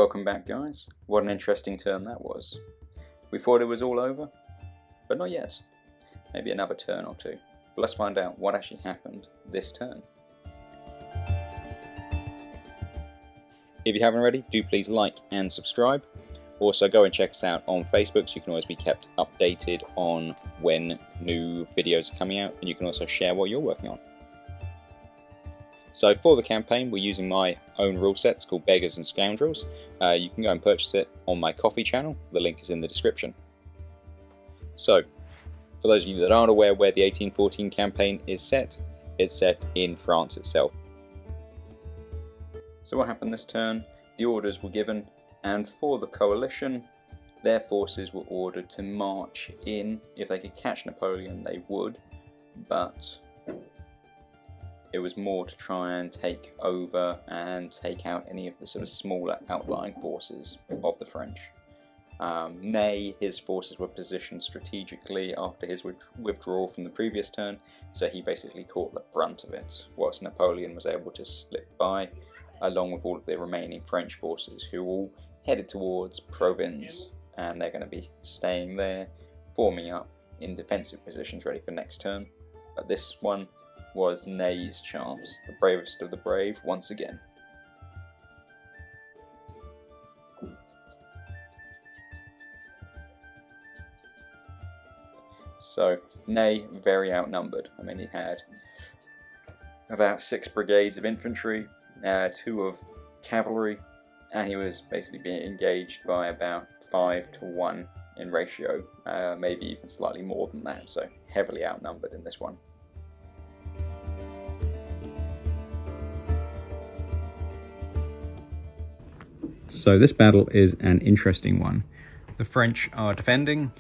Welcome back, guys. What an interesting turn that was. We thought it was all over, but not yet. Maybe another turn or two. But let's find out what actually happened this turn. If you haven't already, do please like and subscribe. Also, go and check us out on Facebook so you can always be kept updated on when new videos are coming out, and you can also share what you're working on. So for the campaign, we're using my own rule set. It's called Beggars and Scoundrels. You can go and purchase it on my Ko-fi channel. The link is in the description. So, for those of you that aren't aware where the 1814 campaign is set, it's set in France itself. So what happened this turn? The orders were given, and for the coalition, their forces were ordered to march in. If they could catch Napoleon, they would, but it was more to try and take over and take out any of the sort of smaller outlying forces of the French. Ney, his forces were positioned strategically after his withdrawal from the previous turn, so he basically caught the brunt of it, whilst Napoleon was able to slip by, along with all of the remaining French forces, who all headed towards Provins, and they're going to be staying there, forming up in defensive positions ready for next turn. But this one was Ney's chance, the bravest of the brave once again. So, Ney very outnumbered. I mean, he had about 6 brigades of infantry, 2 of cavalry, and he was basically being engaged by about 5 to 1 in ratio, maybe even slightly more than that, so heavily outnumbered in this one. So this battle is an interesting one. The French are defending.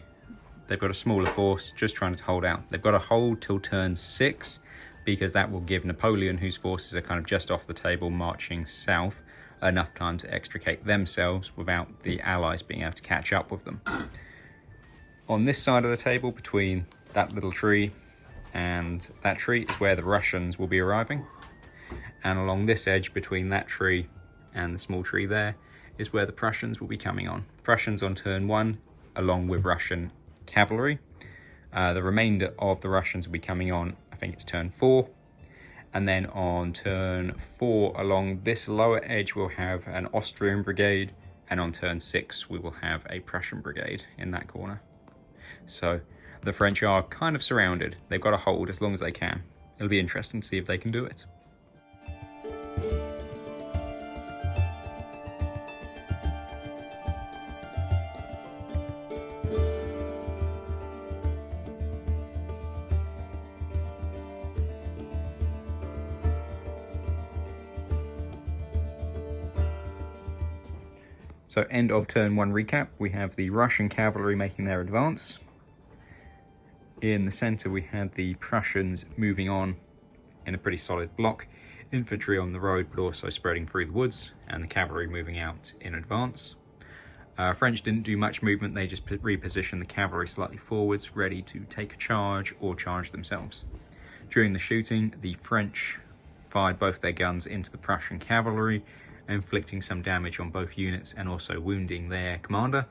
They've got a smaller force, just trying to hold out. They've got to hold till turn 6, because that will give Napoleon, whose forces are kind of just off the table marching south, enough time to extricate themselves without the allies being able to catch up with them. On this side of the table, between that little tree and that tree, is where the Russians will be arriving. And along this edge, between that tree and the small tree there, is where the Prussians will be coming on. Prussians on turn 1, along with Russian cavalry. The remainder of the Russians will be coming on, I think it's turn 4. And then on turn 4, along this lower edge, we'll have an Austrian brigade. And on turn 6, we will have a Prussian brigade in that corner. So the French are kind of surrounded. They've got to hold as long as they can. It'll be interesting to see if they can do it. So end of turn 1 recap, we have the Russian cavalry making their advance. In the centre we had the Prussians moving on in a pretty solid block. Infantry on the road but also spreading through the woods, and the cavalry moving out in advance. French didn't do much movement, they just repositioned the cavalry slightly forwards, ready to take a charge or charge themselves. During the shooting, the French fired both their guns into the Prussian cavalry, inflicting some damage on both units and also wounding their commander.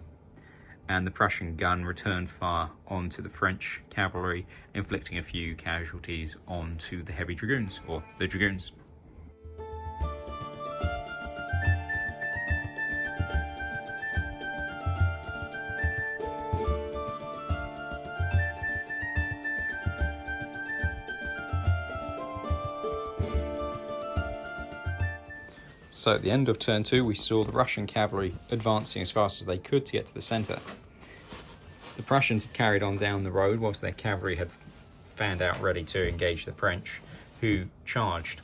And the Prussian gun returned fire onto the French cavalry, inflicting a few casualties onto the heavy dragoons, or the dragoons. So at the end of turn 2, we saw the Russian cavalry advancing as fast as they could to get to the centre. The Prussians had carried on down the road whilst their cavalry had fanned out ready to engage the French, who charged.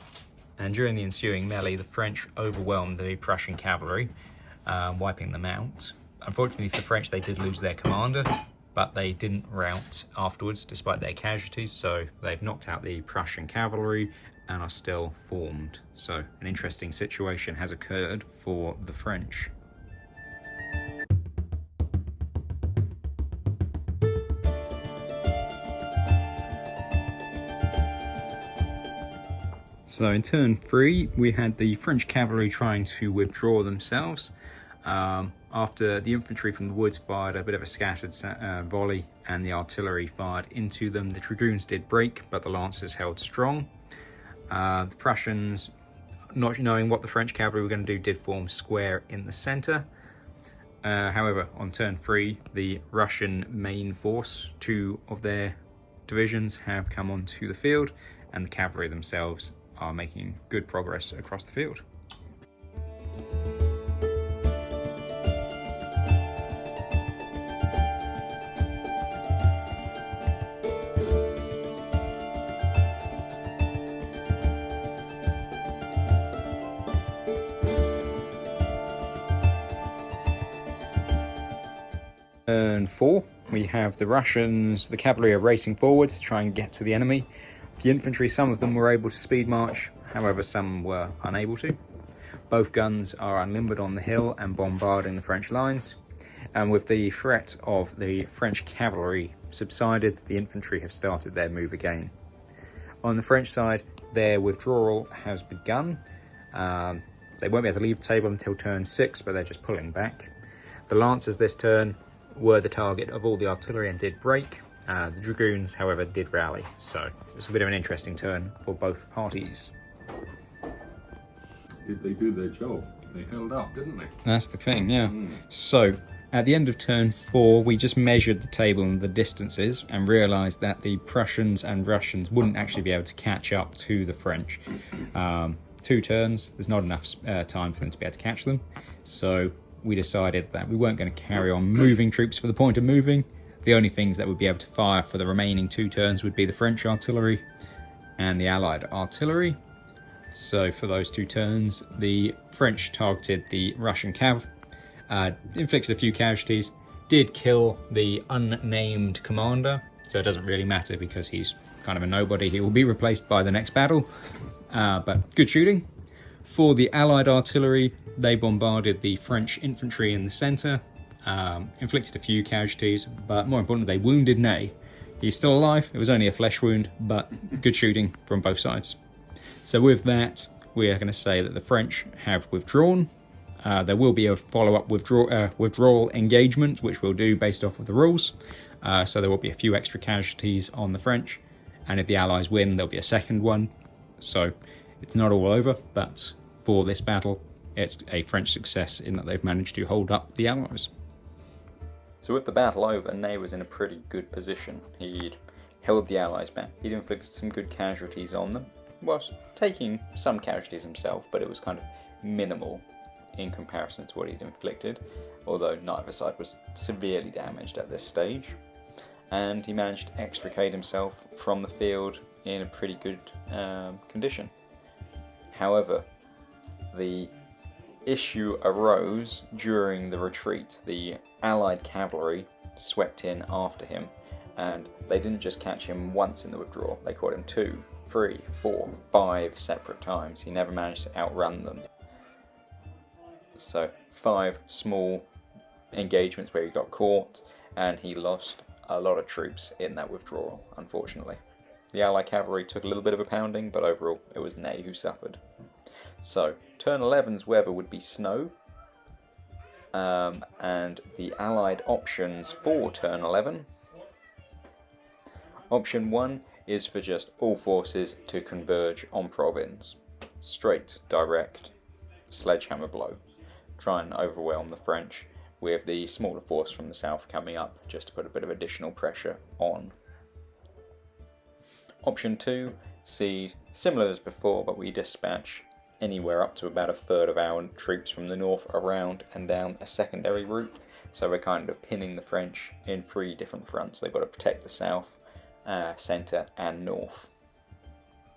And during the ensuing melee, the French overwhelmed the Prussian cavalry, wiping them out. Unfortunately for the French, they did lose their commander, but they didn't rout afterwards despite their casualties, so they've knocked out the Prussian cavalry and are still formed. So an interesting situation has occurred for the French. So in turn 3, we had the French cavalry trying to withdraw themselves. After the infantry from the woods fired a bit of a scattered volley and the artillery fired into them, the dragoons did break, but the lancers held strong. The Prussians, not knowing what the French cavalry were going to do, did form square in the centre. However, on turn 3, the Russian main force, 2 of their divisions, have come onto the field, and the cavalry themselves are making good progress across the field. Turn 4, we have the Russians, the cavalry are racing forwards to try and get to the enemy. The infantry, some of them were able to speed march, however some were unable to. Both guns are unlimbered on the hill and bombarding the French lines. And with the threat of the French cavalry subsided, the infantry have started their move again. On the French side, their withdrawal has begun. They won't be able to leave the table until turn 6, but they're just pulling back. The lancers this turn were the target of all the artillery and did break. The dragoons, however, did rally, so it's a bit of an interesting turn for both parties. Did they do their job? They held up, didn't they? That's the thing, yeah. So, at the end of turn 4, we just measured the table and the distances and realised that the Prussians and Russians wouldn't actually be able to catch up to the French. 2 turns, there's not enough time for them to be able to catch them, so we decided that we weren't going to carry on moving troops for the point of moving. The only things that would be able to fire for the remaining 2 turns would be the French artillery and the Allied artillery. So for those 2 turns, the French targeted the Russian cav, inflicted a few casualties, did kill the unnamed commander, so it doesn't really matter because he's kind of a nobody. He will be replaced by the next battle, but good shooting. For the Allied artillery, they bombarded the French infantry in the centre, inflicted a few casualties, but more importantly, they wounded Ney. He's still alive, it was only a flesh wound, but good shooting from both sides. So with that, we are going to say that the French have withdrawn. There will be a follow-up withdrawal engagement, which we'll do based off of the rules. So there will be a few extra casualties on the French, and if the Allies win, there'll be a second one. So it's not all over, but for this battle, it's a French success in that they've managed to hold up the Allies. So with the battle over, Ney was in a pretty good position. He'd held the Allies back. He'd inflicted some good casualties on them, whilst taking some casualties himself, but it was kind of minimal in comparison to what he'd inflicted, although neither side was severely damaged at this stage. And he managed to extricate himself from the field in a pretty good condition. However, the issue arose during the retreat. The Allied cavalry swept in after him, and they didn't just catch him once in the withdrawal, they caught him 2, 3, 4, 5 separate times. He never managed to outrun them. So 5 small engagements where he got caught, and he lost a lot of troops in that withdrawal, unfortunately. The Allied cavalry took a little bit of a pounding, but overall it was Ney who suffered. So turn 11's weather would be snow, and the Allied options for turn 11. Option 1 is for just all forces to converge on Provence. Straight, direct, sledgehammer blow. Try and overwhelm the French, with the smaller force from the south coming up just to put a bit of additional pressure on. Option 2 sees, similar as before, but we dispatch anywhere up to about a third of our troops from the north around and down a secondary route. So we're kind of pinning the French in 3 different fronts. They've got to protect the south, centre and north.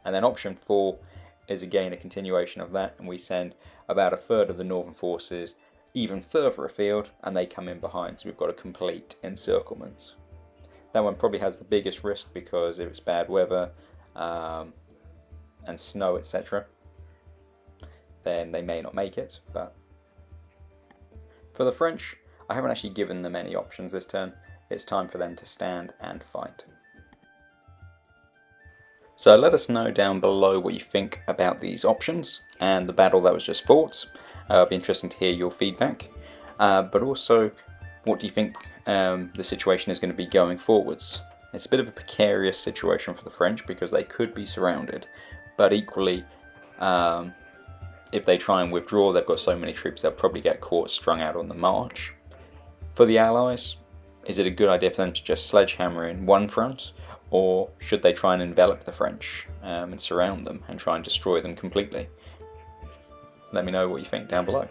And then option 4 is again a continuation of that, and we send about a third of the northern forces even further afield, and they come in behind, so we've got a complete encirclement. That one probably has the biggest risk because if it's bad weather and snow, etc., then they may not make it. But for the French, I haven't actually given them any options this turn. It's time for them to stand and fight. So let us know down below what you think about these options and the battle that was just fought. It'll be interesting to hear your feedback. but also what do you think the situation is going to be going forwards? It's a bit of a precarious situation for the French because they could be surrounded, but equally, if they try and withdraw, they've got so many troops they'll probably get caught strung out on the march. For the Allies, is it a good idea for them to just sledgehammer in one front, or should they try and envelop the French and surround them and try and destroy them completely? Let me know what you think down below.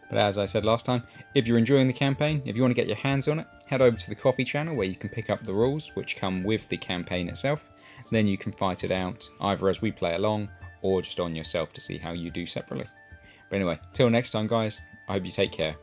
But as I said last time, if you're enjoying the campaign, if you want to get your hands on it, head over to the coffee channel where you can pick up the rules which come with the campaign itself. Then you can fight it out either as we play along or just on yourself to see how you do separately. But anyway, till next time guys, I hope you take care.